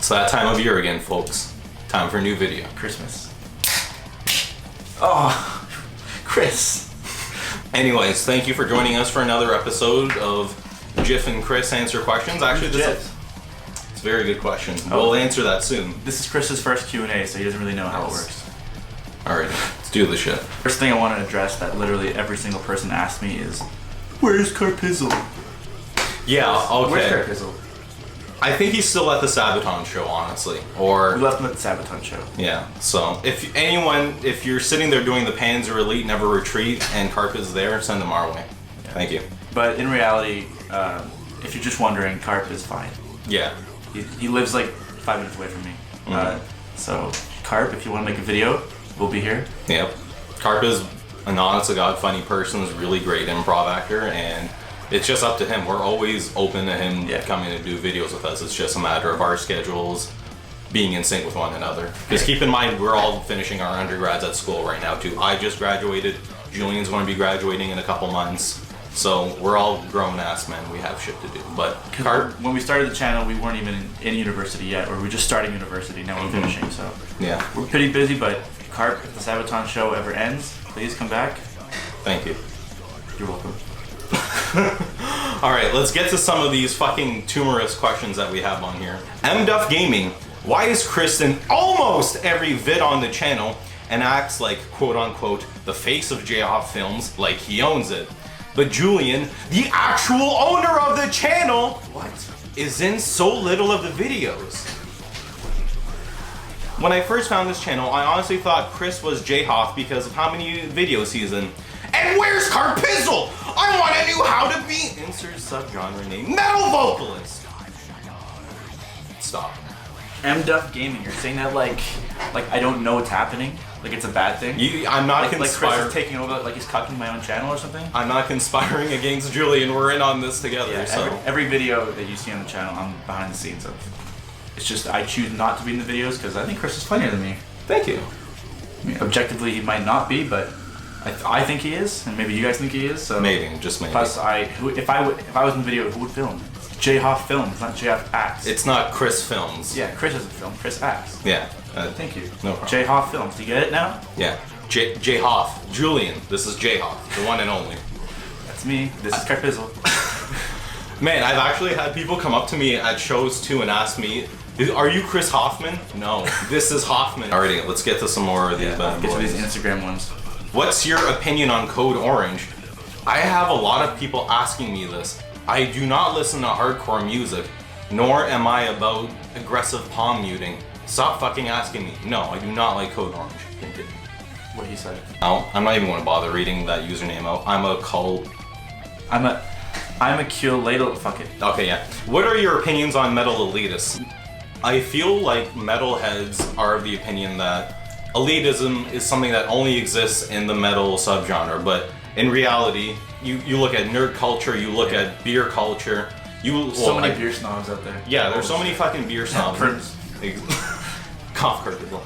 It's that time of year again, folks. Time for a new video. Christmas. Oh, Chris. Anyways, thank you for joining us for another episode of Jhoff and Chis Answer Questions. Actually, it's a very good question. We'll answer that soon. This is Chris's first Q&A, so he doesn't really know how it works. Alright, let's do the shit. First thing I want to address that literally every single person asks me is, where's Pizzle? Yeah, okay. Where's Kirk Pizzle? I think he's still at the Sabaton show, honestly. Or We left him at the Sabaton show. yeah. So if you're sitting there doing the Panzer Elite Never Retreat and Carp is there, send him our way. Yeah. Thank you. But in reality, if you're just wondering, Carp is fine. Yeah. He lives like 5 minutes away from me. So Carp, if you want to make a video, we'll be here. Yep. Carp is an honest to God funny person, is a really great improv actor, and it's just up to him. We're always open to him coming to do videos with us. It's just a matter of our schedules being in sync with one another. Because keep in mind, we're all finishing our undergrads at school right now too. I just graduated. Julian's going to be graduating in a couple months. So we're all grown-ass men. We have shit to do. But Carp, when we started the channel, we weren't even in university yet, or we were just starting university. Now we're finishing, so yeah, we're pretty busy. But Carp, if the Sabaton show ever ends, please come back. Thank you. You're welcome. Alright, let's get to some of these fucking tumorous questions that we have on here. MDuff Gaming. Why is Chris in almost every vid on the channel and acts like, quote-unquote, the face of Jhofffilms, like he owns it? But Julian, the actual owner of the channel, is in so little of the videos. When I first found this channel, I honestly thought Chris was Jhoff because of how many videos he's in. And where's Pizzle? I want to know how to be insert subgenre name metal vocalist. Stop. MDuff Gaming, you're saying that like I don't know what's happening? Like it's a bad thing? I'm not like conspiring. Chris is taking over, like he's cucking my own channel or something? I'm not conspiring against Julian. We're in on this together. Yeah, so every video that you see on the channel, I'm behind the scenes of. It's just I choose not to be in the videos because I think Chris is funnier than me. Thank you. I mean, objectively, he might not be, but I think he is, and maybe you guys think he is. So maybe, just maybe. Plus, if I was in the video, who would film? Jhoffilms, not Jhoff acts. It's not Chris Films. Yeah, Chris doesn't film. Chris acts. Yeah. Thank you. No problem. Jhoffilms. Do you get it now? Yeah. Jhoff. Julian. This is Jhoff, the one and only. That's me. This is Kirk Pizzle. Man, I've actually had people come up to me at shows too and ask me, "Are you Chris Hoffman?" No, this is Hoffman. Alrighty, let's get to some more of these bad boys. Get to these Instagram ones. What's your opinion on Code Orange? I have a lot of people asking me this. I do not listen to hardcore music, nor am I about aggressive palm muting. Stop fucking asking me. No, I do not like Code Orange. Continue. What he said. No, I'm not even going to bother reading that username out. I'm a cult. I'm a culator. Fuck it. Okay, yeah. What are your opinions on metal elitists? I feel like metalheads are of the opinion that elitism is something that only exists in the metal subgenre, but in reality, you look at nerd culture, you look at beer culture, so many beer snobs out there. Yeah, there's so many fucking beer snobs. Cough People.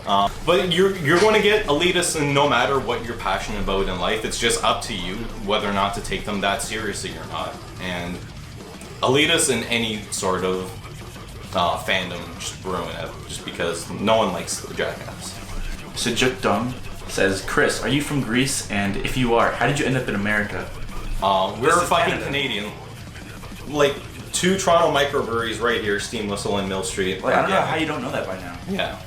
But you're going to get elitists in no matter what you're passionate about in life. It's just up to you whether or not to take them that seriously or not. And elitists in any sort of fandom just ruin it, just because no one likes the jackass. Sejuk Dung says, Chris, are you from Greece? And if you are, how did you end up in America? We're fucking Canadian. Like, 2 Toronto microbreweries right here, Steam Whistle and Mill Street. Like, I don't know how you don't know that by now. Yeah.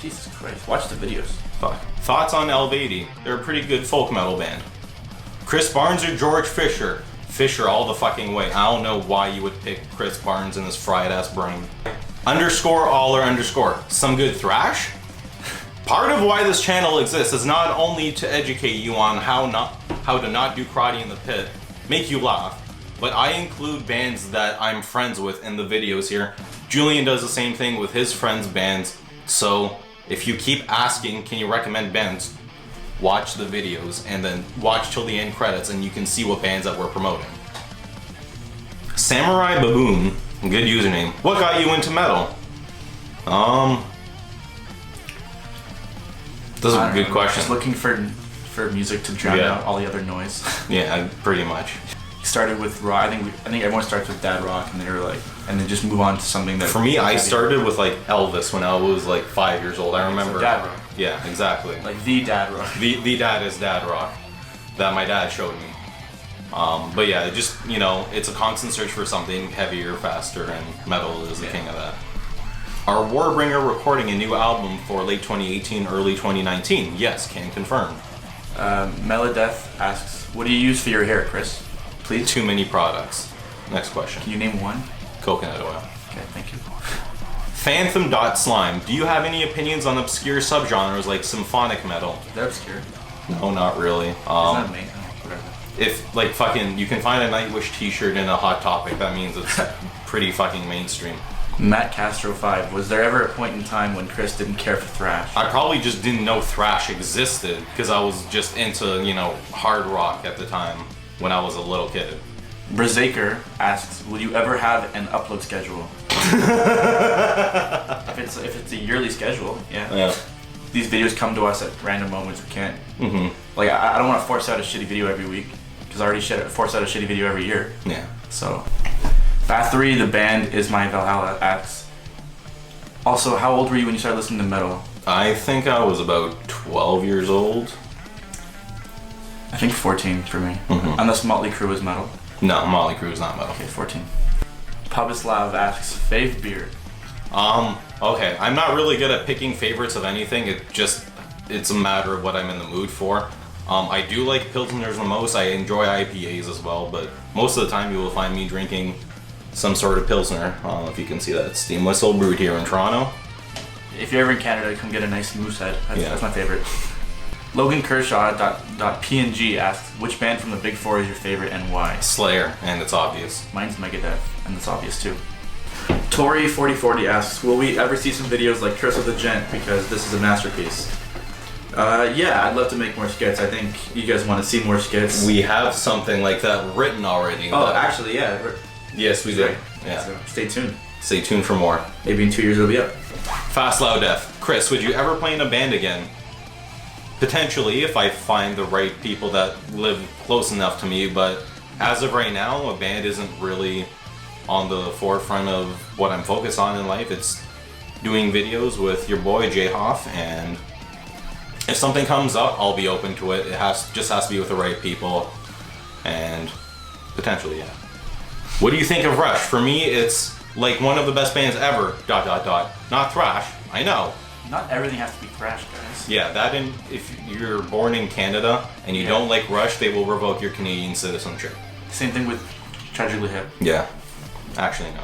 Jesus Christ. Watch the videos. Fuck. Thoughts on Elitist? They're a pretty good folk metal band. Chris Barnes or George Fisher? Fisher all the fucking way. I don't know why you would pick Chris Barnes in his fried ass brain. Underscore all or underscore. Some good thrash? Part of why this channel exists is not only to educate you on how to not do karate in the pit, make you laugh, but I include bands that I'm friends with in the videos here. Julian does the same thing with his friends' bands, so if you keep asking, can you recommend bands, watch the videos and then watch till the end credits and you can see what bands that we're promoting. Samurai Baboon, good username. What got you into metal? This is a good question. Just looking for music to drown out all the other noise. Yeah, pretty much. Started with rock. I think everyone starts with dad rock, and they were like, and then just move on to something that. For me, I started with like Elvis when I was like 5 years old. I remember. So dad rock. Yeah, exactly. Like the dad rock. The dad is dad rock that my dad showed me. But yeah, it just, you know, it's a constant search for something heavier, faster, and metal is the king of that. Are Warbringer recording a new album for late 2018, early 2019? Yes, can confirm. Melodeth asks, what do you use for your hair, Chris? Please? Too many products. Next question. Can you name one? Coconut oil. Okay, thank you. Phantom.slime. Do you have any opinions on obscure subgenres like symphonic metal? They're obscure. No, not really. It's not me. Whatever. If, like, fucking, you can find a Nightwish t-shirt in a Hot Topic, that means it's pretty fucking mainstream. Matt Castro 5. Was there ever a point in time when Chris didn't care for thrash? I probably just didn't know thrash existed because I was just into, you know, hard rock at the time when I was a little kid. Berserker asks, will you ever have an upload schedule? if it's a yearly schedule, yeah. These videos come to us at random moments. We can't. Like I don't want to force out a shitty video every week because I already force out a shitty video every year. Yeah. So, Bat3, the band is my Valhalla asks. Also, how old were you when you started listening to metal? I think I was about 12 years old. I think 14 for me. Unless Motley Crue is metal. No, Motley Crue is not metal. Okay, 14. Pubislav asks, fave beer. Okay, I'm not really good at picking favorites of anything. It's a matter of what I'm in the mood for. I do like Pilsners the most. I enjoy IPAs as well, but most of the time you will find me drinking some sort of Pilsner. I don't know if you can see that. It's Steam Whistle brewed here in Toronto. If you're ever in Canada, come get a nice Moosehead. That's my favorite. Logan Kershaw.png asks, which band from the Big Four is your favorite and why? Slayer, and it's obvious. Mine's Megadeth, and it's obvious too. Tori4040 asks, will we ever see some videos like Curse of the Gent because this is a masterpiece? Yeah, I'd love to make more skits. I think you guys want to see more skits. We have something like that written already. Oh, actually, yeah. Yes, we do. Right. Yeah. So stay tuned. Stay tuned for more. Maybe in 2 years it'll be up. Fast Loud Death. Chris, would you ever play in a band again? Potentially, if I find the right people that live close enough to me, but as of right now, a band isn't really on the forefront of what I'm focused on in life. It's doing videos with your boy Jhoff, and if something comes up, I'll be open to it. It just has to be with the right people, and potentially, yeah. What do you think of Rush? For me, it's like one of the best bands ever, ... Not thrash, I know. Not everything has to be thrash, guys. Yeah, that and if you're born in Canada and you don't like Rush, they will revoke your Canadian citizenship. Same thing with Tragically Hip. Yeah. Actually, no.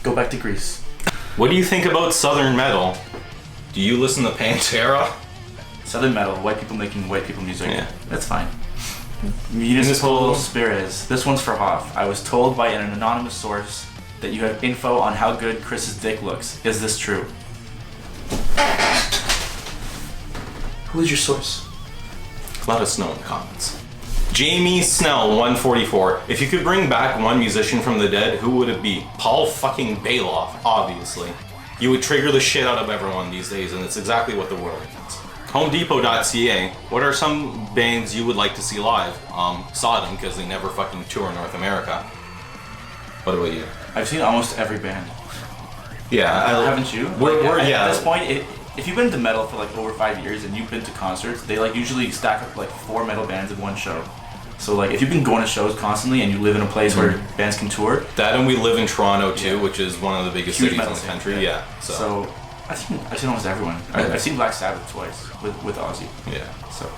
Go back to Greece. What do you think about Southern metal? Do you listen to Pantera? Southern metal, white people making white people music. Yeah. That's fine. Municipal Spirits. This one's for Hoff. I was told by an anonymous source that you have info on how good Chris's dick looks. Is this true? Who is your source? Let us know in the comments. Jamie Snell 144. If you could bring back one musician from the dead, who would it be? Paul fucking Bailoff, obviously. You would trigger the shit out of everyone these days, and it's exactly what the world needs. HomeDepot.ca. What are some bands you would like to see live? Sodom, because they never fucking tour North America. What about you? I've seen almost every band. Yeah, haven't you? Yeah. At this point, if you've been to metal for like over 5 years and you've been to concerts, they like usually stack up like 4 metal bands in one show. So like if you've been going to shows constantly and you live in a place where bands can tour. That, and we live in Toronto too, which is one of the biggest Huge cities in metal the scene, country. yeah. So I've seen almost everyone. I've seen Black Sabbath twice with Ozzy. yeah. So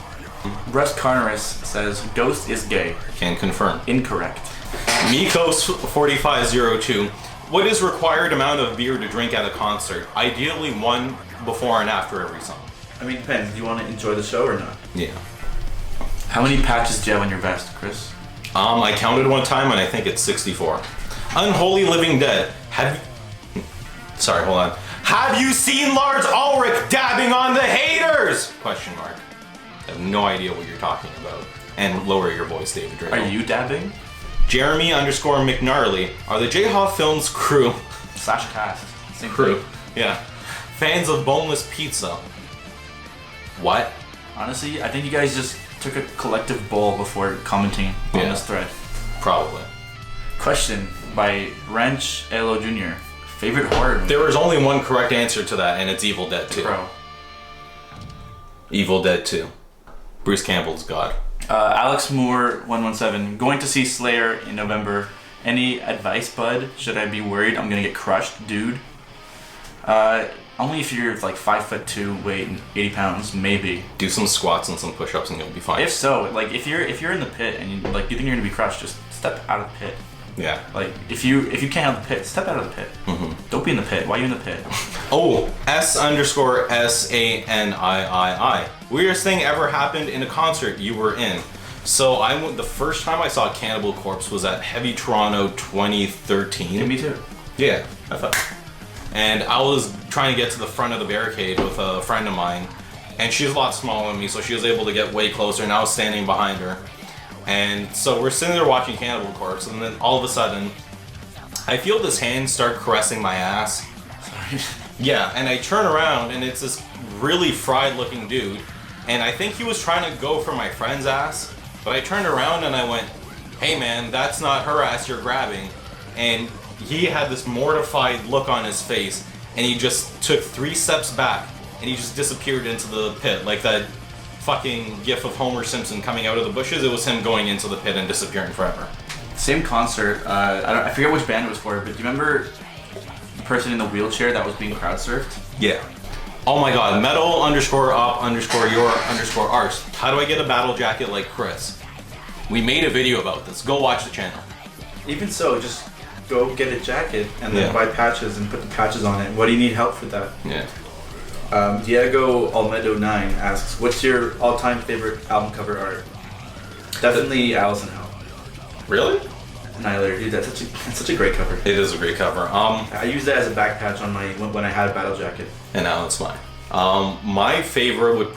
Russ Carneris says Ghost is gay. Can confirm. Incorrect. Mikos4502. What is required amount of beer to drink at a concert? Ideally one before and after every song. I mean, it depends. Do you want to enjoy the show or not? Yeah. How many patches do you have on your vest, Chris? I counted one time and I think it's 64. Unholy Living Dead. Sorry, hold on. Have you seen Lars Ulrich dabbing on the haters? Question mark. I have no idea what you're talking about. And lower your voice, David Drago. Are you dabbing? Jeremy_McNarley. Are the Jhofffilms crew / cast. Same crew? thing. Yeah. Fans of boneless pizza. What? Honestly, I think you guys just took a collective bowl before commenting on this thread. Probably. Question. by Wrench Elo Jr. Favorite horror movie? There is only one correct answer to that, and it's Evil Dead 2. Bro. Evil Dead 2. Bruce Campbell's God. Alex Moore 117. Going to see Slayer in November. Any advice, bud? Should I be worried I'm gonna get crushed, dude? Only if you're like 5'2", weight 80 pounds, maybe. Do some squats and some push-ups, and you'll be fine. If so, like if you're in the pit and you think you're gonna be crushed, just step out of the pit. Yeah. Like if you can't have the pit, step out of the pit. Mm-hmm. Don't be in the pit. Why are you in the pit? Oh, S_SANIII. Weirdest thing ever happened in a concert you were in. So the first time I saw Cannibal Corpse was at Heavy Toronto 2013. Yeah, me too. Yeah, I thought. And I was trying to get to the front of the barricade with a friend of mine, and she's a lot smaller than me, so she was able to get way closer, and I was standing behind her. And so we're sitting there watching Cannibal Corpse, and then all of a sudden, I feel this hand start caressing my ass. Sorry. Yeah, and I turn around, and it's this really fried looking dude, and I think he was trying to go for my friend's ass, but I turned around and I went, hey man, that's not her ass you're grabbing. And he had this mortified look on his face, and he just took 3 steps back, and he just disappeared into the pit, like that fucking gif of Homer Simpson coming out of the bushes. It was him going into the pit and disappearing forever. Same concert. I forget which band it was for, but do you remember the person in the wheelchair that was being crowd surfed? Yeah. Oh my god, metal_up_your_arse. How do I get a battle jacket like Chris? We made a video about this. Go watch the channel. Even so, just go get a jacket and then buy patches and put the patches on it. What do you need help for that? Yeah. Diego Almedo 9 asks, what's your all-time favorite album cover art? Definitely Alice in Hell. Really? Annihilator, dude, that's such a great cover. It is a great cover. I used that as a back patch on my when I had a battle jacket. And now it's mine. My favorite would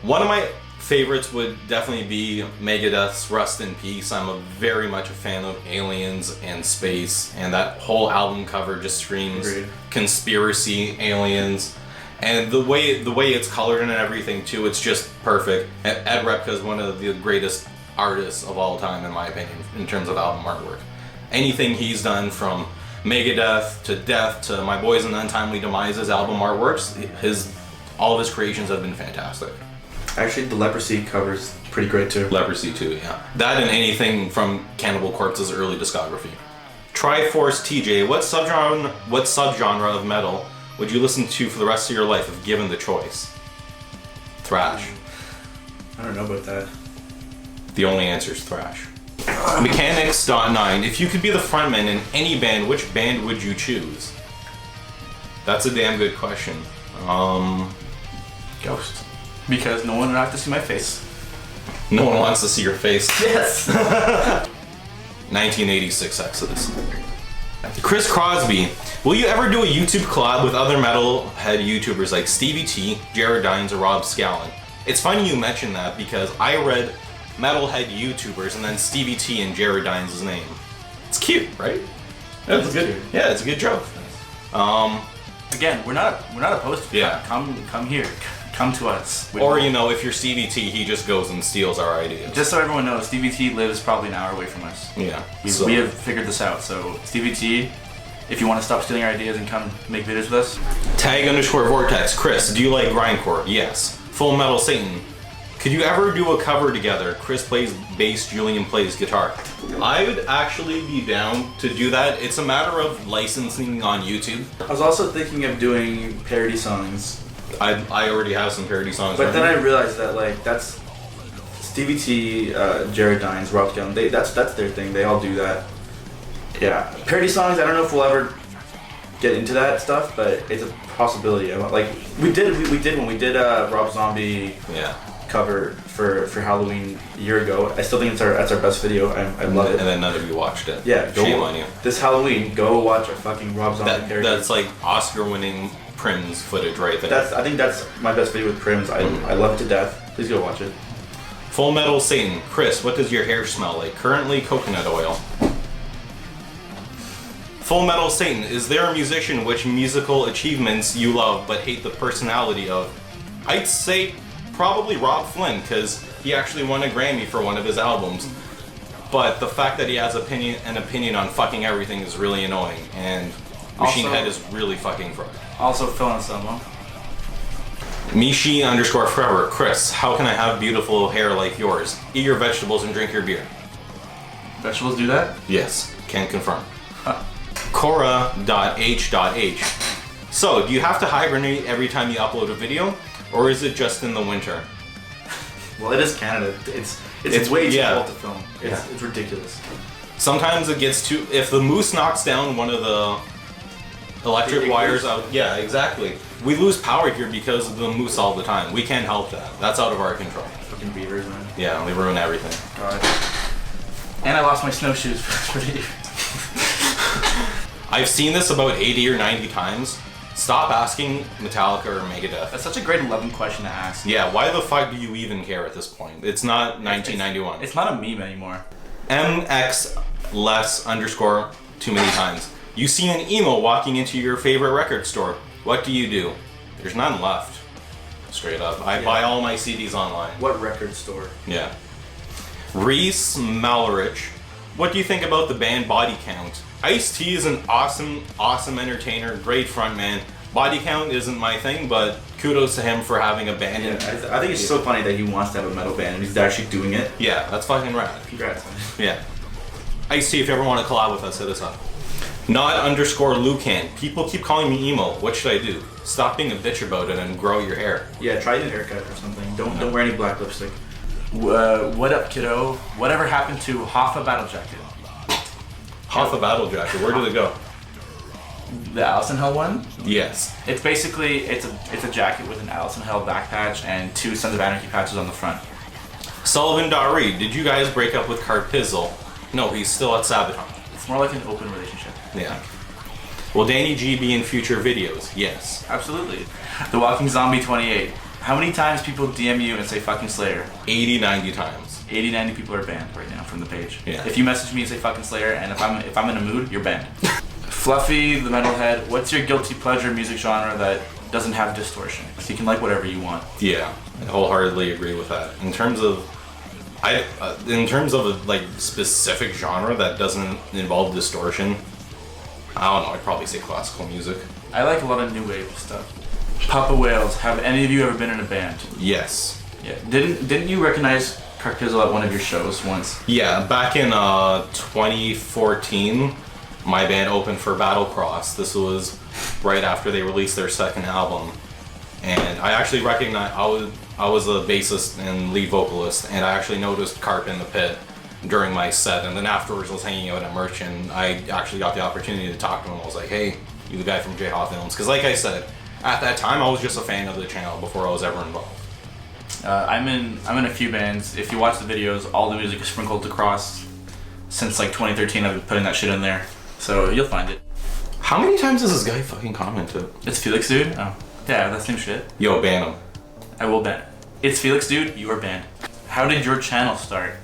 one of my favorites would definitely be Megadeth's Rust in Peace. I'm very much a fan of aliens and space, and that whole album cover just screams conspiracy, aliens, and the way it's colored and everything too. It's just perfect. Ed Repka is one of the greatest artists of all time, in my opinion, in terms of album artwork. Anything he's done, from Megadeth to Death to My Boys and Untimely Demises album artworks, all of his creations have been fantastic. Actually, the Leprosy cover's pretty great too. Leprosy too, yeah. That and anything from Cannibal Corpse's early discography. Triforce TJ, what subgenre of metal would you listen to for the rest of your life if given the choice? Thrash. I don't know about that. The only answer is thrash. Mechanics.9, if you could be the frontman in any band, which band would you choose? That's a damn good question. Ghost. Because no one would have to see my face. No one wants to see your face. Yes! 1986 Exodus. Chris Crosby, will you ever do a YouTube collab with other metalhead YouTubers like Stevie T, Jared Dines, or Rob Scallon? It's funny you mentioned that because I read metalhead YouTubers and then Stevie T and Jared Dines' name. It's cute, right? That's good. Cute. Yeah, it's a good joke. Again, we're not opposed to that. Come here. Come to us. Or, if you're Stevie T, he just goes and steals our ideas. Just so everyone knows, Stevie T lives probably an hour away from us. Yeah. We have figured this out. So, Stevie T, if you want to stop stealing our ideas and come make videos with us. Tag_Vortex. Chris, do you like grindcore? Yes. Full Metal Satan. Could you ever do a cover together? Chris plays bass, Julian plays guitar. I would actually be down to do that. It's a matter of licensing on YouTube. I was also thinking of doing parody songs. I already have some parody songs. But then I realized that that's Stevie T, Jared Dines, Rob Scallon. That's their thing. They all do that. Yeah, parody songs. I don't know if we'll ever get into that stuff, but it's a possibility. We did when we did Rob Zombie cover for Halloween a year ago. I still think that's our best video. I love it. And then none of you watched it. Yeah, shame on you. This Halloween, go watch a fucking Rob Zombie parody. That's like Oscar-winning Prims footage right there. I think that's my best video with Prims. I love it to death. Please go watch it. Full Metal Satan. Chris, what does your hair smell like? Currently, coconut oil. Full Metal Satan. Is there a musician which musical achievements you love but hate the personality of? I'd say probably Rob Flynn, because he actually won a Grammy for one of his albums. but the fact that he has an opinion on fucking everything is really annoying, and Machine Head is really fucking fried. Also fill in someone. Mishi_forever. Chris, how can I have beautiful hair like yours? Eat your vegetables and drink your beer. Vegetables do that? Yes, can confirm. Cora.h.h. So, do you have to hibernate every time you upload a video, or is it just in the winter? Well, it is Canada. It's way too cold to film. It's ridiculous. Sometimes it gets too... If the moose knocks down one of the electric wires out... Yeah, exactly. We lose power here because of the moose all the time. We can't help that. That's out of our control. Fucking beavers, man. Yeah, they ruin everything. God. And I lost my snowshoes for the year. I've seen this about 80 or 90 times. Stop asking Metallica or Megadeth. That's such a grade 11 question to ask. Yeah, why the fuck do you even care at this point? It's not 1991. It's not a meme anymore. MX_, too many times. You see an emo walking into your favorite record store. What do? There's none left. Straight up. I buy all my CDs online. What record store? Yeah. Reese Malrich. What do you think about the band Body Count? Ice-T is an awesome entertainer, great frontman. Body Count isn't my thing, but kudos to him for having a band. Yeah, I think it's so funny that he wants to have a metal band and he's actually doing it. Yeah, that's fucking rad. Congrats, man. Yeah. Ice-T, if you ever want to collab with us, hit us up. Not_Lucan. People keep calling me emo. What should I do? Stop being a bitch about it and grow your hair. Yeah, try a haircut or something. Don't wear any black lipstick. What up, kiddo? Whatever happened to Hoffa Battle Jacket? Hoffa Battle Jacket. Where did it go? The Allison Hell one? Yes. It's basically it's a jacket with an Allison Hell back patch and 2 Sons of Anarchy patches on the front. Sullivan.Reed. Did you guys break up with Pizzle? No, he's still at Sabaton. It's more like an open relationship. Yeah. Will Danny G be in future videos? Yes. Absolutely. The Walking Zombie 28. How many times people DM you and say fucking Slayer? 80, 90 times. 80, 90 people are banned right now from the page. Yeah. If you message me and say fucking Slayer, and if I'm in a mood, you're banned. Fluffy, the Metalhead. What's your guilty pleasure music genre that doesn't have distortion? So you can like whatever you want. Yeah, I wholeheartedly agree with that. In terms of a like specific genre that doesn't involve distortion, I don't know. I'd probably say classical music. I like a lot of new wave stuff. Papa Whales. Have any of you ever been in a band? Yes. Yeah. Didn't you recognize Kirk Pizzle at one of your shows once? Yeah, back in 2014, my band opened for Battlecross. This was right after they released their second album, and I actually recognized I was a bassist and lead vocalist, and I actually noticed Carp in the pit during my set, and then afterwards I was hanging out at Merch, and I actually got the opportunity to talk to him. I was like, hey, you the guy from Jhoffilms? Because like I said, at that time I was just a fan of the channel before I was ever involved. I'm in a few bands. If you watch the videos, all the music is sprinkled across. Since like 2013 I've been putting that shit in there, so you'll find it. How many times has this guy fucking commented? It's Felix Dude? Oh. Yeah, that same shit. Yo, ban him. I will ban. It's Felix Dude, you are banned. How did your channel start?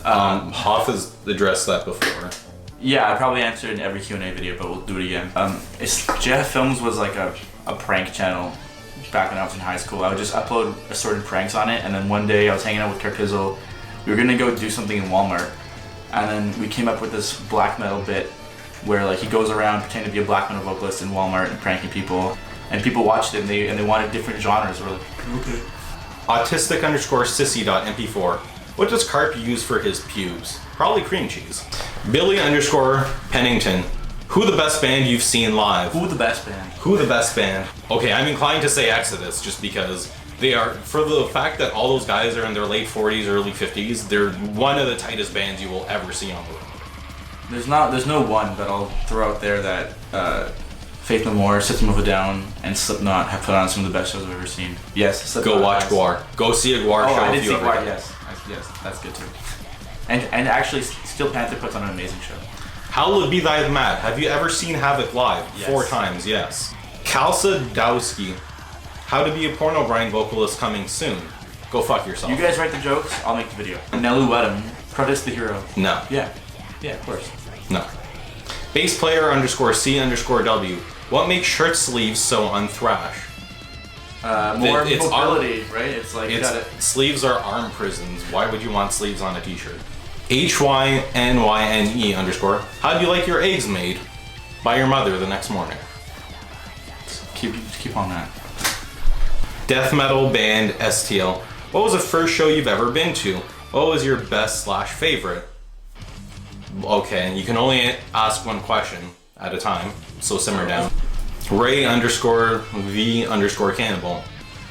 Hoff has addressed that before. Yeah, I probably answered in every Q&A video, but we'll do it again. Jhofffilms was like a prank channel back when I was in high school. I would just upload assorted pranks on it, and then one day I was hanging out with Kirk Pizzle. We were gonna go do something in Walmart, and then we came up with this black metal bit where like he goes around pretending to be a black metal vocalist in Walmart and pranking people, and people watched it and they wanted different genres. We're like, okay. Autistic_sissy.mp4. What does Carp use for his pubes? Probably cream cheese. Billy_Pennington. Who the best band you've seen live? Who the best band? Who the best band? Okay, I'm inclined to say Exodus just because they are, for the fact that all those guys are in their late 40s, early 50s, they're one of the tightest bands you will ever see on the road. There's no one that I'll throw out there that Faith No More, System of a Down, and Slipknot have put on some of the best shows I've ever seen. Yes, Slipknot. Go watch Gwar. Go see a Gwar show. I did see Gwar. Yes, that's good too. And actually, Steel Panther puts on an amazing show. Hallowed Be Thy Mad. Have you ever seen Havoc live? Yes. 4 times, yes. Kalsa Dowski. How to be a porno grind vocalist coming soon. Go fuck yourself. You guys write the jokes, I'll make the video. Nelu Wedham, Protest the Hero. No. Yeah, of course. No. Bass player _C_W. What makes shirt sleeves so unthrash? More mobility, right? It's like sleeves are arm prisons. Why would you want sleeves on a t-shirt? HYNYNE underscore. How do you like your eggs made? By your mother the next morning. Keep on that. Death metal band STL. What was the first show you've ever been to? What was your best/favorite? Okay, you can only ask one question at a time, so simmer down. Ray underscore V underscore cannibal.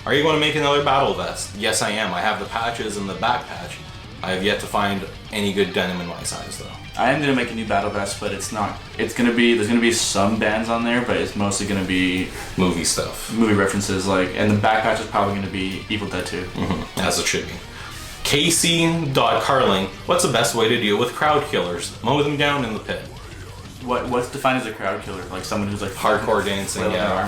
Are you going to make another battle vest? Yes, I am. I have the patches and the back patch. I have yet to find any good denim in my size, though. I am gonna make a new battle vest, but it's not. It's gonna be. There's gonna be some bands on there, but it's mostly gonna be movie stuff, movie references. Like, and the back patch is probably gonna be Evil Dead 2. Mm-hmm. As it should be. Casey.Carling. What's the best way to deal with crowd killers? Mow them down in the pit. What's defined as a crowd killer? Like someone who's like hardcore dancing,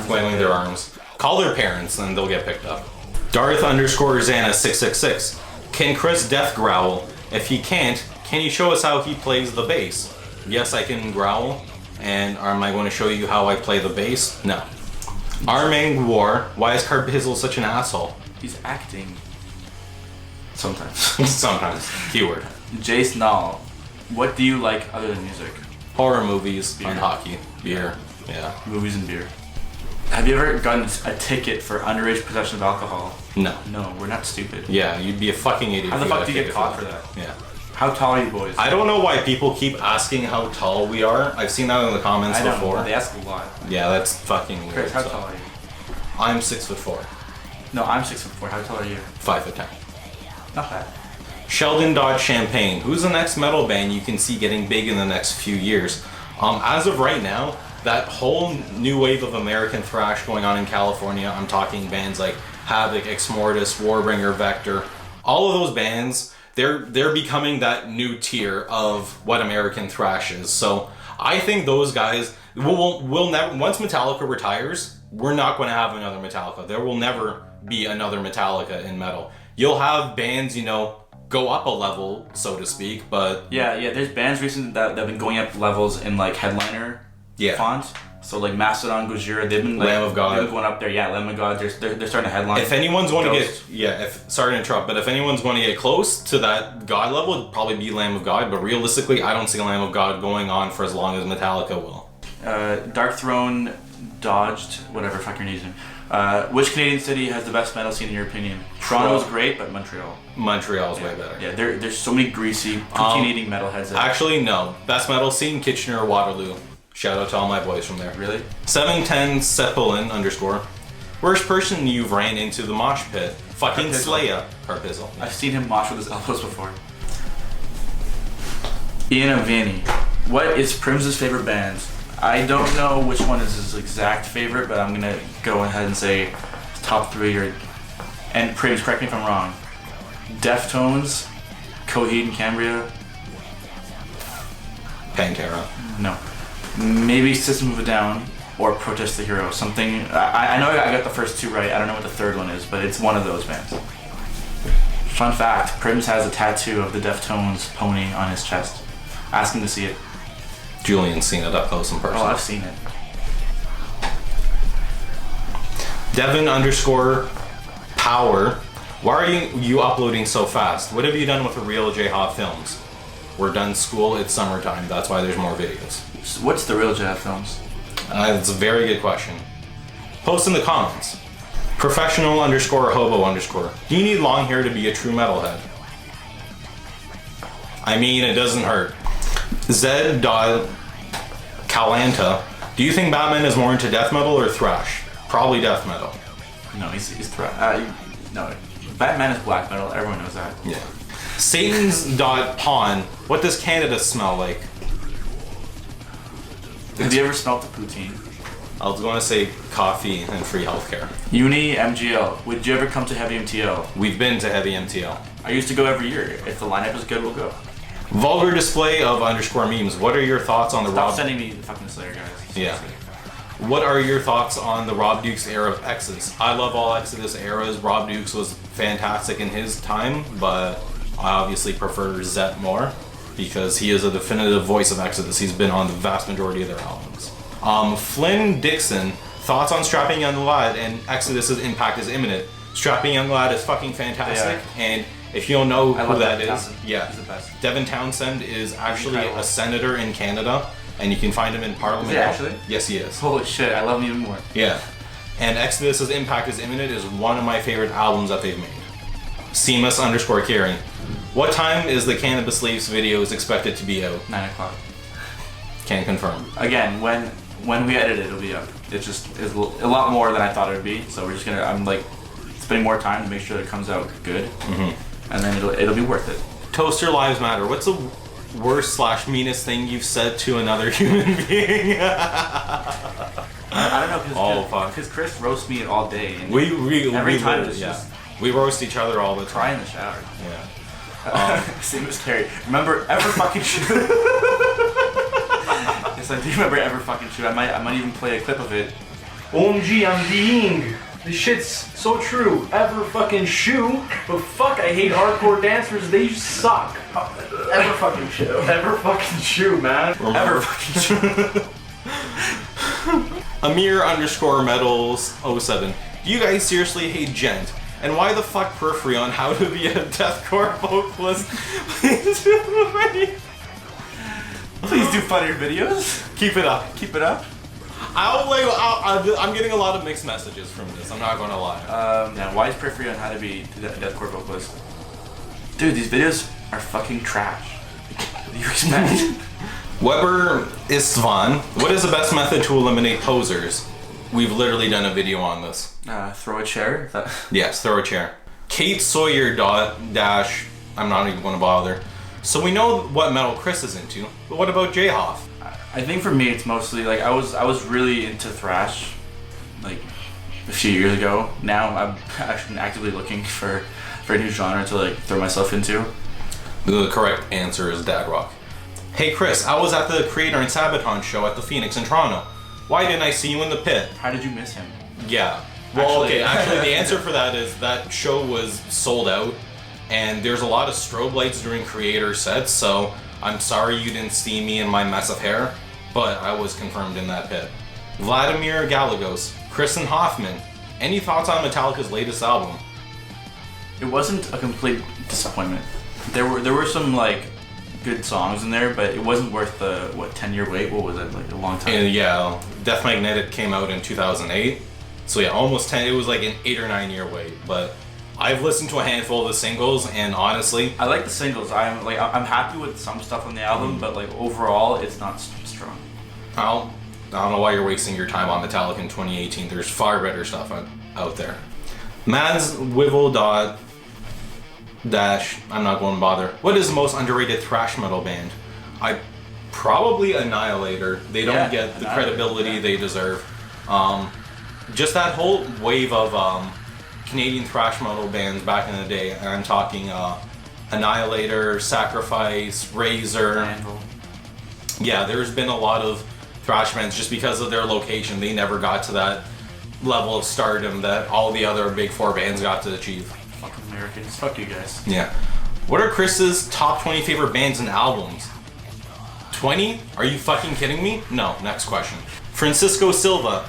flailing their arms. Call their parents, and they'll get picked up. Darth underscore Xana 666. Can Chris death growl? If he can't, can you show us how he plays the bass? Yes, I can growl. And am I going to show you how I play the bass? No. Arming War. Why is Pizzle such an asshole? He's acting. Sometimes. Sometimes. Keyword. Jace Nall. What do you like other than music? Horror movies and hockey. Beer. Yeah. Movies and beer. Have you ever gotten a ticket for underage possession of alcohol? No. No, we're not stupid. Yeah, you'd be a fucking idiot. How the fuck do you get caught for that? Yeah. How tall are you boys? I don't know why people keep asking how tall we are. I've seen that in the comments before. They ask a lot. Yeah, that's fucking weird. Chris, how tall are you? I'm 6'4". No, I'm 6'4". How tall are you? 5'10". Not bad. Sheldon Dodge Champagne. Who's the next metal band you can see getting big in the next few years? As of right now, that whole new wave of American thrash going on in California, I'm talking bands like Havoc, Ex Mortis, Warbringer, Vector, all of those bands, they're becoming that new tier of what American thrash is. So I think those guys will never, once Metallica retires, we're not going to have another Metallica. There will never be another Metallica in metal. You'll have bands, go up a level, so to speak, but... Yeah, there's bands recently that have been going up levels in, like, headliner font. So, like, Mastodon, Gojira, they've been, like... Lamb of God. They've been going up there, yeah, Lamb of God, they're starting to headline. If anyone's going to get... sorry to interrupt, but if anyone's going to get close to that God level, it'd probably be Lamb of God, but realistically, I don't see Lamb of God going on for as long as Metallica will. Dark Throne dodged, whatever, fuck your name. Which Canadian city has the best metal scene in your opinion? Toronto's great, but Montreal. Montreal's way better. Yeah, there's so many greasy, cookie-eating metalheads there. Actually, no. Best metal scene, Kitchener, Waterloo. Shout out to all my boys from there. Really? 710 Zeppelin underscore. Worst person you've ran into the mosh pit? Fucking Slaya. Pizzle. I've seen him mosh with his elbows before. Ian Avani. What is Prim's favorite band? I don't know which one is his exact favorite, but I'm gonna go ahead and say top 3 and Prims, correct me if I'm wrong. Deftones, Coheed and Cambria. Pantera. No. Maybe System of a Down or Protest the Hero. Something. I know I got the first 2 right. I don't know what the third one is, but it's one of those bands. Fun fact: Prims has a tattoo of the Deftones pony on his chest. Ask him to see it. Julian's seen it up close and personal. Oh, I've seen it. Devin underscore power. Why are you uploading so fast? What have you done with the real Jhofffilms? We're done school, it's summertime, that's why there's more videos. So what's the real Jhofffilms? That's a very good question. Post in the comments. Professional underscore hobo underscore. Do you need long hair to be a true metalhead? I mean, it doesn't hurt. Calanta. Do you think Batman is more into death metal or thrash? Probably death metal. No, he's thrash. No, Batman is black metal. Everyone knows that. Yeah. Satan's.pawn. What does Canada smell like? Have you ever smelled the poutine? I was going to say coffee and free healthcare. Uni MGL. Would you ever come to Heavy MTL? We've been to Heavy MTL. I used to go every year. If the lineup is good, we'll go. Vulgar display of underscore memes. What are your thoughts on the Stop sending me the fucking Slayer guys. Yeah. What are your thoughts on the Rob Dukes era of Exodus? I love all Exodus eras. Rob Dukes was fantastic in his time, but I obviously prefer Zet more because he is a definitive voice of Exodus. He's been on the vast majority of their albums. Flynn Dixon, thoughts on Strapping Young Lad and Exodus's impact is imminent. Strapping Young Lad is fucking fantastic, and If you don't know I who love that Devin is, Townsend. yeah. He's the best. Devin Townsend is actually incredible. a senator in Canada, and you can find him in Parliament. Is he actually? Yes, he is. Holy shit, I love him even more. Yeah. And Exodus's Impact is Imminent is one of my favorite albums that they've made. Seamus_Carey. What time is the Cannabis Leaves videos expected to be out? 9 o'clock. Can't confirm. Again, when we edit it, it'll be up. It's just a lot more than I thought it would be. So we're just gonna. I'm like spending more time to make sure that it comes out good, and then it'll be worth it. Toaster Lives Matter. What's the worst/meanest thing you've said to another human being? I don't know fuck. because Chris roasts me all day. And We every time literally- it's just we roast each other all the cry time. in the shower. Yeah. Same as Carrie. Remember ever fucking shoot? Yes, I do remember ever fucking shoot. I might even play a clip of it. OMG, I'm being. This shit's so true. Ever fucking shoe, but fuck, I hate hardcore dancers. They suck. Ever fucking shoe. Ever fucking shoe, man. Ever fucking shoot. Amir_Medals07. Do you guys seriously hate Gent? And why the fuck Periphery on how to be a deathcore vocalist? Please do funnier videos. Keep it up. Keep it up. I'm getting a lot of mixed messages from this. I'm not gonna lie. Yeah, why is Periphery on how to be a deathcore vocalist? Dude, these videos are fucking trash. What do you expect? Weber Istvan. What is the best method to eliminate posers? We've literally done a video on this. Throw a chair. Yes, throw a chair. Kate Sawyer dash. I'm not even gonna bother. So we know what metal Chris is into, but what about Jhoff? I think for me it's mostly like I was really into thrash like a few years ago. Now I'm actually actively looking for a new genre to like throw myself into. The correct answer is dad rock. Hey Chris, I was at the Creator and Sabaton show at the Phoenix in Toronto. Why didn't I see you in the pit? How did you miss him? Yeah. Well, Actually- actually the answer for that is that show was sold out, and there's a lot of strobe lights during Creator sets, so I'm sorry you didn't see me in my mess of hair, but I was confirmed in that pit. Vladimir Galagos, Kristen Hoffman. Any thoughts on Metallica's latest album? It wasn't a complete disappointment. There were some like good songs in there, but it wasn't worth the 10-year wait. What was it, like a long time? And yeah, Death Magnetic came out in 2008, so yeah, almost 10. It was like an 8 or 9 year wait, but I've listened to a handful of the singles, and honestly, I like the singles. I'm happy with some stuff on the album, but like overall, it's not strong. I don't know why you're wasting your time on Metallica in 2018. There's far better stuff out there. Mads Wivel dash. I'm not going to bother. What is the most underrated thrash metal band? Probably Annihilator. They don't get the credibility they deserve. Just that whole wave of Canadian thrash metal bands back in the day, and I'm talking Annihilator, Sacrifice, Razor. Anvil. Yeah, there's been a lot of thrash bands just because of their location. They never got to that level of stardom that all the other big four bands got to achieve. Fucking Americans. Fuck you guys. Yeah. What are Chris's top 20 favorite bands and albums? 20? Are you fucking kidding me? No, next question. Francisco Silva.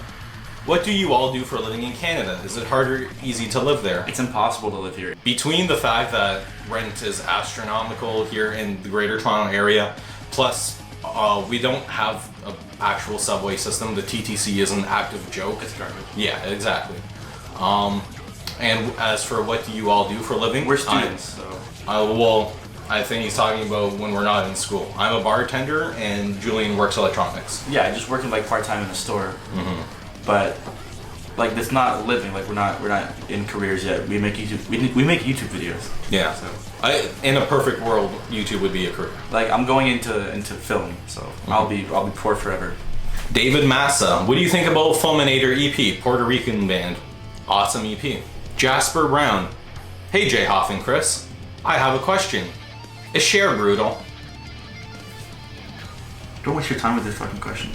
What do you all do for a living in Canada? Is it hard or easy to live there? It's impossible to live here. Between the fact that rent is astronomical here in the Greater Toronto area, plus we don't have an actual subway system. The TTC is an active joke. It's garbage. Yeah, exactly. And as for what do you all do for a living? We're students, so. Well, I think he's talking about when we're not in school. I'm a bartender, and Julian works electronics. Yeah, just working like part-time in the store. But like it's not living. Like we're not in careers yet. We make YouTube. We make YouTube videos. Yeah. So In a perfect world, YouTube would be a career. like I'm going into film, so I'll be poor forever. David Massa, what do you think about Fulminator EP, Puerto Rican band? Awesome EP. Jasper Brown, hey Jhoff and Chris, I have a question. Is Cher brutal? Don't waste your time with this fucking question.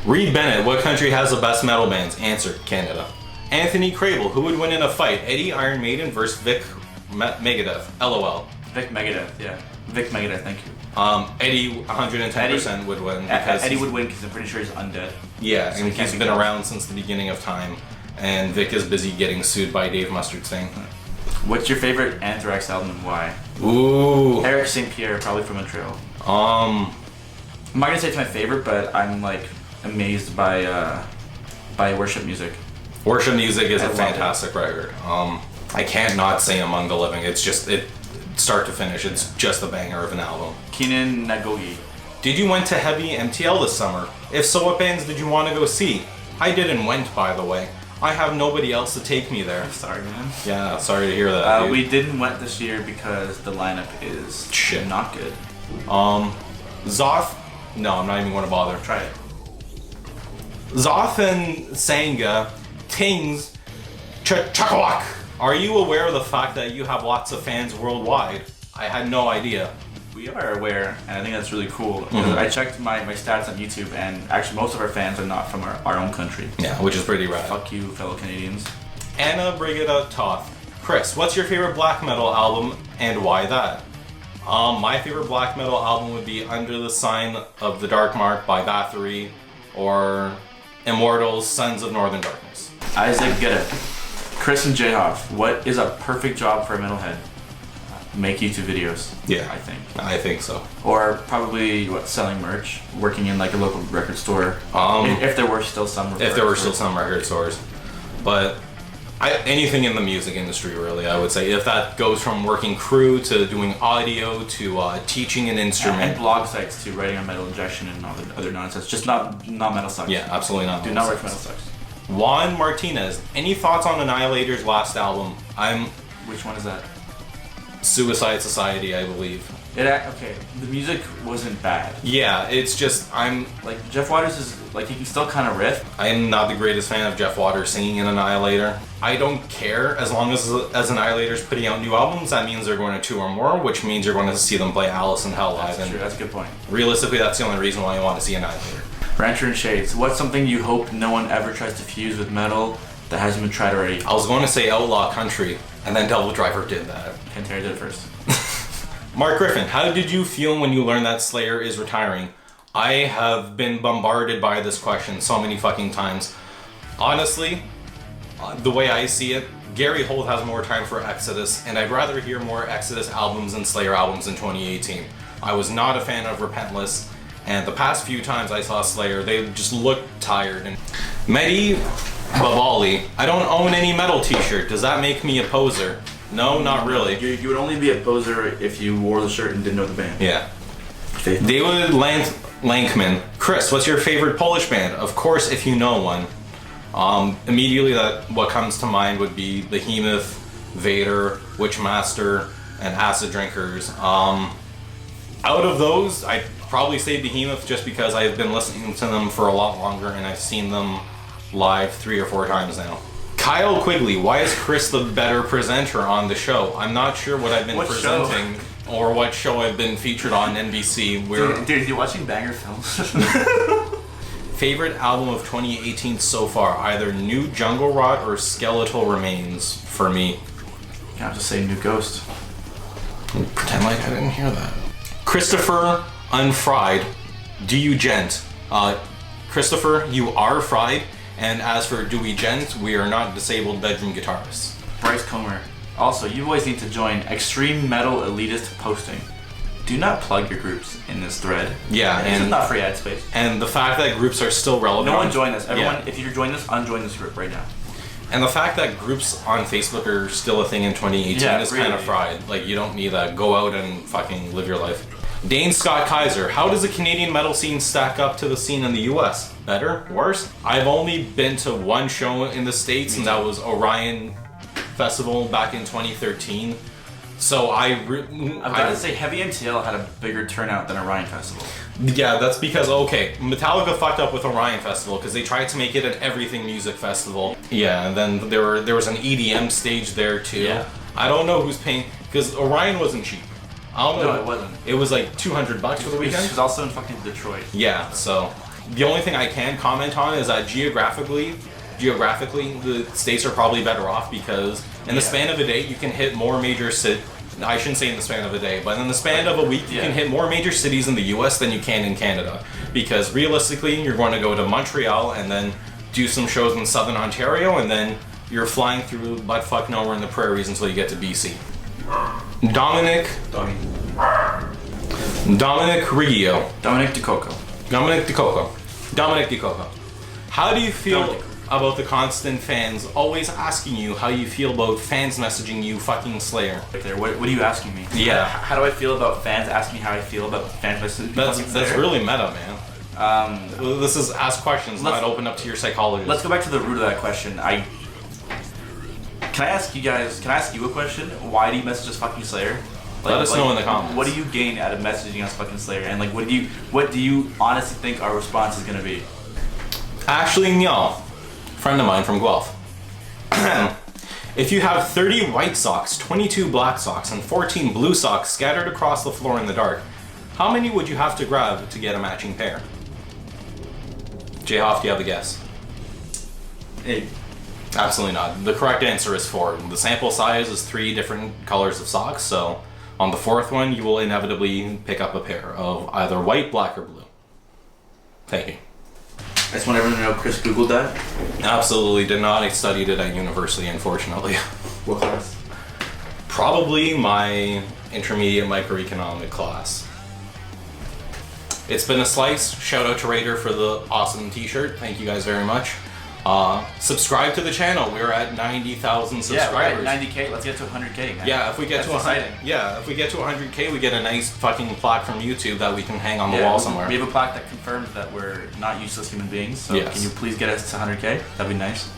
Reed Bennett, what country has the best metal bands? Answer, Canada. Anthony Crable, who would win in a fight? Eddie Iron Maiden versus Vic Megadeth. LOL. Vic Megadeth, yeah. Vic Megadeth, thank you. Eddie 110% would win because Eddie would win because I'm pretty sure he's undead. Yeah, So and he can't he's be been killed. around since the beginning of time, and Vic is busy getting sued by Dave Mustardstein. What's your favorite Anthrax album and why? Ooh. Eric St. Pierre, probably from Montreal. Um, I'm not gonna say it's my favorite, but I'm like amazed by Worship Music. Worship Music is I a love fantastic record. I can't not say Among the Living. It's just, start to finish, it's just a banger of an album. Keenan Nagogi. Did you went to Heavy MTL this summer? If so, what bands did you want to go see? I didn't went, by the way. I have nobody else to take me there. Sorry, man. Yeah, sorry to hear that, dude. We didn't went this year because the lineup is Shit. not good. Jhoff? No, I'm not even going to bother. Try it. Jhoff and Sanga, Tings, Chakawak. Are you aware of the fact that you have lots of fans worldwide? I had no idea. We are aware, and I think that's really cool. I checked my stats on YouTube, and actually most of our fans are not from our own country. Yeah, which is pretty rad. Fuck you, fellow Canadians. Anna Brigida Toth. Chris, what's your favorite black metal album and why that? My favorite black metal album would be Under the Sign of the Dark Mark by Bathory or Immortals, Sons of Northern Darkness. Isaac, get it. Chris and Jhoff, what is a perfect job for a metalhead? Make YouTube videos. Yeah, I think so. Or probably selling merch, working in like a local record store. If there were still some. Record stores, but anything in the music industry, really, I would say. If that goes from working crew to doing audio to teaching an instrument. And blog sites too, writing on Metal Injection and all the other nonsense. Just not Metal Sucks. Yeah, absolutely not. Do not work Metal Sucks. Juan Martinez, any thoughts on Annihilator's last album? Which one is that? Suicide Society, I believe. Okay, the music wasn't bad. Yeah, it's just, like, Jeff Waters is, like, he can still kind of riff. I'm not the greatest fan of Jeff Waters singing in Annihilator. I don't care, as long as Annihilator's putting out new albums, that means they're going to tour more, which means you're going to see them play Alice in Hell live. That's true, that's a good point. Realistically, that's the only reason why I want to see Annihilator. Rancher and Shades, what's something you hope no one ever tries to fuse with metal that hasn't been tried already? I was going to say Outlaw Country, and then Devil Driver did that. Pantera did it first. Mark Griffin, how did you feel when you learned that Slayer is retiring? I have been bombarded by this question so many fucking times. Honestly, the way I see it, Gary Holt has more time for Exodus, and I'd rather hear more Exodus albums than Slayer albums in 2018. I was not a fan of Repentless, and the past few times I saw Slayer, they just looked tired. And Mehdi Babali, I don't own any metal t-shirt. Does that make me a poser? No, not really. You would only be a poser if you wore the shirt and didn't know the band. Yeah. David Lankman. Chris, what's your favorite Polish band? Of course, if you know one. Immediately what comes to mind would be Behemoth, Vader, Witchmaster, and Acid Drinkers. Out of those, I'd probably say Behemoth just because I've been listening to them for a lot longer and I've seen them live 3 or 4 times now. Kyle Quigley, why is Chris the better presenter on the show? I'm not sure what I've been presenting or what show I've been featured on NBC. Dude, you're watching Banger Films. Favorite album of 2018 so far, either New Jungle Rot or Skeletal Remains for me. Can't just say New Ghost. Pretend like I didn't hear that. Christopher Unfried, do you gent? Christopher, you are fried. And as for Dewey Gent, we are not disabled bedroom guitarists. Bryce Comer. Also, you boys need to join Extreme Metal Elitist Posting. Do not plug your groups in this thread. Yeah, and it's not free ad space. And the fact that groups are still relevant. No one join this. Everyone, if you're joining this, unjoin this group right now. And the fact that groups on Facebook are still a thing in 2018 is really kind of fried. Like, you don't need that. Go out and fucking live your life. Dane Scott Kaiser, how does the Canadian metal scene stack up to the scene in the US? Better? Worse? I've only been to one show in the States, and that was Orion Festival back in 2013. So I've got to say, Heavy MTL had a bigger turnout than Orion Festival. Yeah, that's because, okay, Metallica fucked up with Orion Festival because they tried to make it an everything music festival. Yeah, and then there was an EDM stage there too. Yeah. I don't know who's paying, because Orion wasn't cheap. I don't know. No, it wasn't. It was like $200 for the weekend. It was also in fucking Detroit. Yeah, so the only thing I can comment on is that geographically, the states are probably better off because in the span of a day, you can hit more major cities. I shouldn't say in the span of a day, but in the span of a week, you can hit more major cities in the US than you can in Canada. Because realistically, you're going to go to Montreal and then do some shows in Southern Ontario, and then you're flying through buttfuck nowhere in the prairies until you get to BC. Dominic Riggio. Dominic DeCoco. Dominic DeCoco. How do you feel about the constant fans always asking you how you feel about fans messaging you fucking Slayer? Right there. What are you asking me? Yeah. How do I feel about fans asking me how I feel about fans messaging me? That's really meta, man. This is ask questions, not open up to your psychologist. Let's go back to the root of that question. Can I ask you a question? Why do you message us fucking Slayer? Let us know in the comments. What do you gain out of messaging us fucking Slayer? And like, what do you honestly think our response is gonna be? Ashley Nyal, friend of mine from Guelph. If you have 30 white socks, 22 black socks, and 14 blue socks scattered across the floor in the dark, how many would you have to grab to get a matching pair? Jhoff, do you have a guess? 8. Absolutely not. The correct answer is 4. The sample size is 3 different colors of socks, so on the 4th one, you will inevitably pick up a pair of either white, black, or blue. Thank you. I just want everyone to know Chris Googled that. Absolutely did not. I studied it at university, unfortunately. What class? Probably my intermediate microeconomic class. It's been a slice. Shout out to Raider for the awesome t-shirt. Thank you guys very much. Subscribe to the channel. We're at 90,000 subscribers. Yeah, we're at 90K. Let's get to 100K. Man. Yeah, if we get to 100K, we get a nice fucking plaque from YouTube that we can hang on the wall somewhere. We have a plaque that confirms that we're not useless human beings. So yes. Can you please get us to 100K? That'd be nice.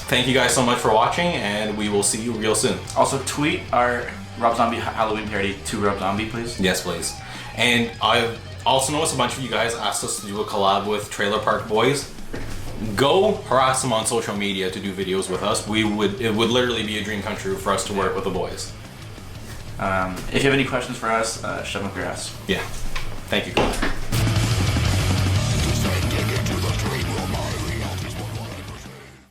Thank you guys so much for watching, and we will see you real soon. Also, tweet our Rob Zombie Halloween parody to Rob Zombie, please. Yes, please. And I've also noticed a bunch of you guys asked us to do a collab with Trailer Park Boys. Go harass them on social media to do videos with us. It would literally be a dream come true for us to work with the boys. If you have any questions for us, shove them up your ass. Yeah. Thank you.